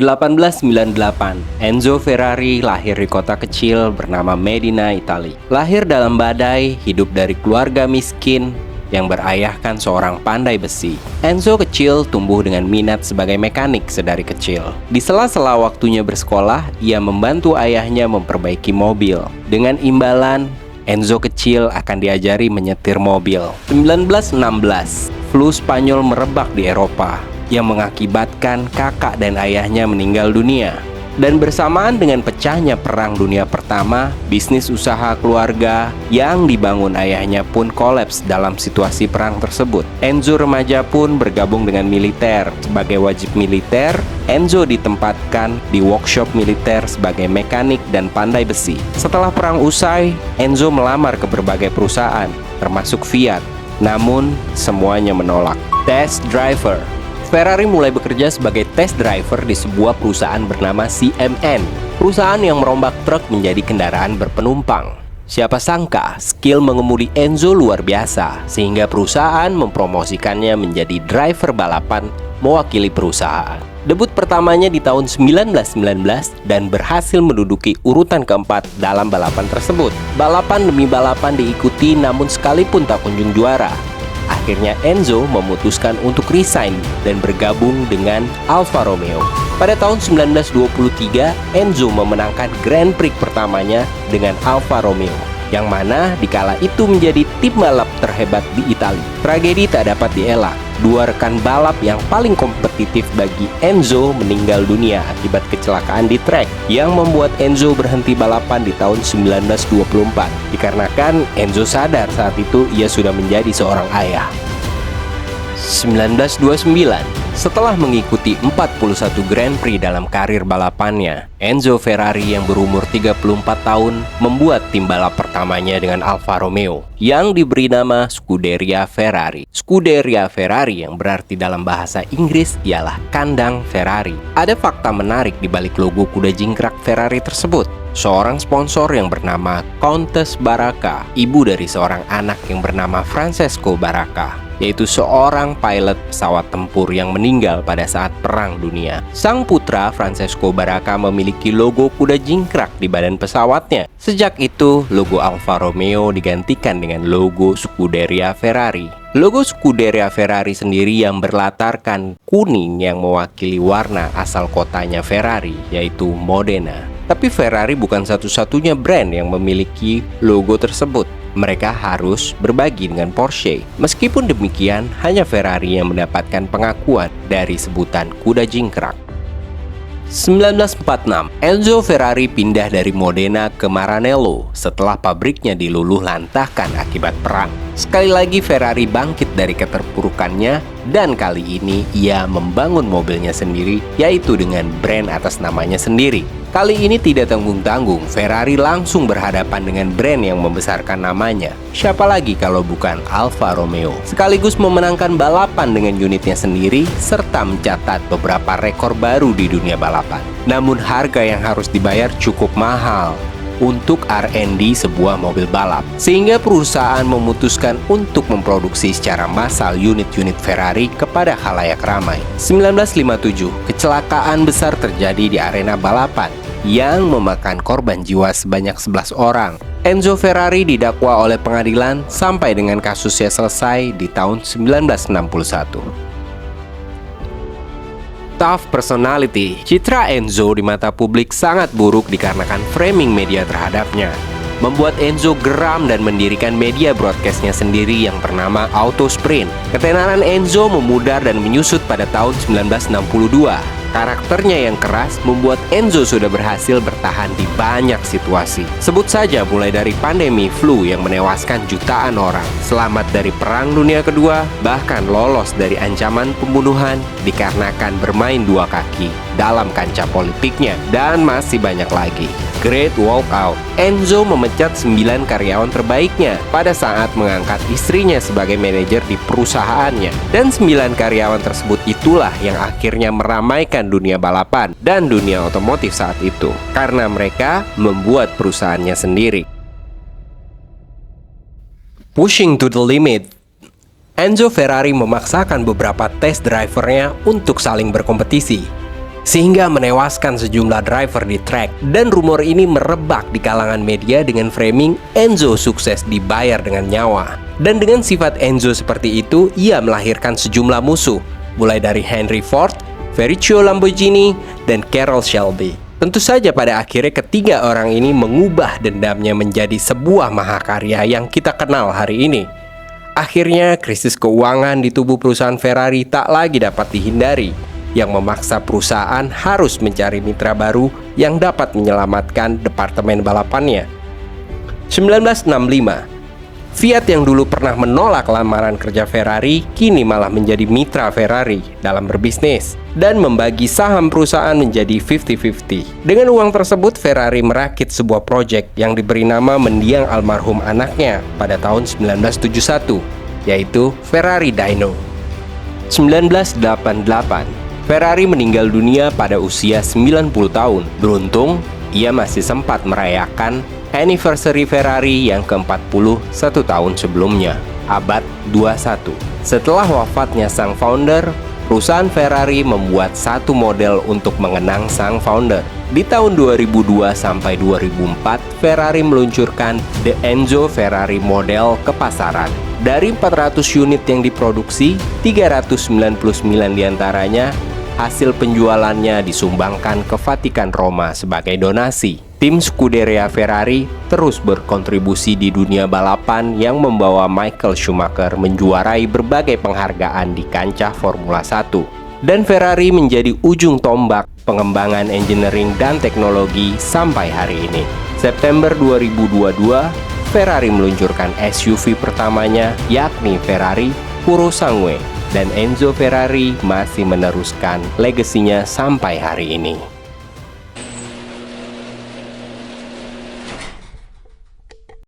1898, Enzo Ferrari lahir di kota kecil bernama Medina, Italia. Lahir dalam badai, hidup dari keluarga miskin yang berayahkan seorang pandai besi. Enzo kecil tumbuh dengan minat sebagai mekanik sedari kecil. Di sela-sela waktunya bersekolah, ia membantu ayahnya memperbaiki mobil. Dengan imbalan, Enzo kecil akan diajari menyetir mobil. 1916, flu Spanyol merebak di Eropa yang mengakibatkan kakak dan ayahnya meninggal dunia. Dan bersamaan dengan pecahnya Perang Dunia Pertama, bisnis usaha keluarga yang dibangun ayahnya pun kolaps dalam situasi perang tersebut. Enzo remaja pun bergabung dengan militer. Sebagai wajib militer, Enzo ditempatkan di workshop militer sebagai mekanik dan pandai besi. Setelah perang usai, Enzo melamar ke berbagai perusahaan, termasuk Fiat. Namun, semuanya menolak. Test driver. Ferrari mulai bekerja sebagai test driver di sebuah perusahaan bernama CMN, perusahaan yang merombak truk menjadi kendaraan berpenumpang. Siapa sangka, skill mengemudi Enzo luar biasa, sehingga perusahaan mempromosikannya menjadi driver balapan mewakili perusahaan. Debut pertamanya di tahun 1919 dan berhasil menduduki urutan keempat dalam balapan tersebut. Balapan demi balapan diikuti, namun sekalipun tak kunjung juara. Akhirnya Enzo memutuskan untuk resign dan bergabung dengan Alfa Romeo. Pada tahun 1923, Enzo memenangkan Grand Prix pertamanya dengan Alfa Romeo, yang mana dikala itu menjadi tim balap terhebat di Italia. Tragedi tak dapat dielak. Dua rekan balap yang paling kompetitif bagi Enzo meninggal dunia akibat kecelakaan di trek, yang membuat Enzo berhenti balapan di tahun 1924. Dikarenakan Enzo sadar saat itu ia sudah menjadi seorang ayah. 1929, setelah mengikuti 41 Grand Prix dalam karir balapannya, Enzo Ferrari yang berumur 34 tahun membuat tim balap pertamanya dengan Alfa Romeo yang diberi nama Scuderia Ferrari. Scuderia Ferrari yang berarti dalam bahasa Inggris ialah kandang Ferrari. Ada fakta menarik di balik logo kuda jingkrak Ferrari tersebut. Seorang sponsor yang bernama Countess Baracca, ibu dari seorang anak yang bernama Francesco Baracca, yaitu seorang pilot pesawat tempur yang meninggal pada saat Perang Dunia. Sang putra Francesco Baracca memiliki logo kuda jingkrak di badan pesawatnya. Sejak itu, logo Alfa Romeo digantikan dengan logo Scuderia Ferrari. Logo Scuderia Ferrari sendiri yang berlatarkan kuning yang mewakili warna asal kotanya Ferrari, yaitu Modena. Tapi Ferrari bukan satu-satunya brand yang memiliki logo tersebut. Mereka harus berbagi dengan Porsche. Meskipun demikian, hanya Ferrari yang mendapatkan pengakuan dari sebutan kuda jingkrak. 1946, Enzo Ferrari pindah dari Modena ke Maranello setelah pabriknya diluluh lantahkan akibat perang. Sekali lagi Ferrari bangkit dari keterpurukannya, dan kali ini ia membangun mobilnya sendiri, yaitu dengan brand atas namanya sendiri. Kali ini tidak tanggung-tanggung, Ferrari langsung berhadapan dengan brand yang membesarkan namanya. Siapa lagi kalau bukan Alfa Romeo? Sekaligus memenangkan balapan dengan unitnya sendiri, serta mencatat beberapa rekor baru di dunia balapan. Namun harga yang harus dibayar cukup mahal untuk R&D sebuah mobil balap, sehingga perusahaan memutuskan untuk memproduksi secara massal unit-unit Ferrari kepada khalayak ramai. 1957, kecelakaan besar terjadi di arena balapan yang memakan korban jiwa sebanyak 11 orang. Enzo Ferrari didakwa oleh pengadilan sampai dengan kasusnya selesai di tahun 1961. Tough personality. Citra Enzo di mata publik sangat buruk dikarenakan framing media terhadapnya, membuat Enzo geram dan mendirikan media broadcastnya sendiri yang bernama Autosprint. Ketenaran Enzo memudar dan menyusut pada tahun 1962. Karakternya yang keras membuat Enzo sudah berhasil bertahan di banyak situasi. Sebut saja mulai dari pandemi flu yang menewaskan jutaan orang, selamat dari Perang Dunia Kedua, bahkan lolos dari ancaman pembunuhan dikarenakan bermain dua kaki dalam kancah politiknya, dan masih banyak lagi. Great Walkout. Enzo memecat 9 karyawan terbaiknya pada saat mengangkat istrinya sebagai manajer di perusahaannya. Dan 9 karyawan tersebut itulah yang akhirnya meramaikan dunia balapan dan dunia otomotif saat itu, karena mereka membuat perusahaannya sendiri. Pushing to the limit. Enzo Ferrari memaksakan beberapa test drivernya untuk saling berkompetisi. sehingga menewaskan sejumlah driver di track. Dan rumor ini merebak di kalangan media dengan framing Enzo sukses dibayar dengan nyawa. Dan dengan sifat Enzo seperti itu, ia melahirkan sejumlah musuh, mulai dari Henry Ford, Ferruccio Lamborghini, dan Carroll Shelby. Tentu saja pada akhirnya ketiga orang ini mengubah dendamnya menjadi sebuah mahakarya yang kita kenal hari ini. Akhirnya krisis keuangan di tubuh perusahaan Ferrari tak lagi dapat dihindari, yang memaksa perusahaan harus mencari mitra baru yang dapat menyelamatkan departemen balapannya. 1965, Fiat yang dulu pernah menolak lamaran kerja Ferrari kini malah menjadi mitra Ferrari dalam berbisnis dan membagi saham perusahaan menjadi 50-50. Dengan uang tersebut, Ferrari merakit sebuah proyek yang diberi nama mendiang almarhum anaknya pada tahun 1971, yaitu Ferrari Dyno. 1988, Ferrari meninggal dunia pada usia 90 tahun. Beruntung, ia masih sempat merayakan anniversary Ferrari yang ke-41 tahun sebelumnya, abad 21. Setelah wafatnya sang founder, perusahaan Ferrari membuat satu model untuk mengenang sang founder. Di tahun 2002 sampai 2004, Ferrari meluncurkan The Enzo Ferrari model ke pasaran. Dari 400 unit yang diproduksi, 399 diantaranya hasil penjualannya disumbangkan ke Vatikan Roma sebagai donasi. Tim Scuderia Ferrari terus berkontribusi di dunia balapan yang membawa Michael Schumacher menjuarai berbagai penghargaan di kancah Formula 1. Dan Ferrari menjadi ujung tombak pengembangan engineering dan teknologi sampai hari ini. September 2022, Ferrari meluncurkan SUV pertamanya, yakni Ferrari Purosangue, dan Enzo Ferrari masih meneruskan legasinya sampai hari ini.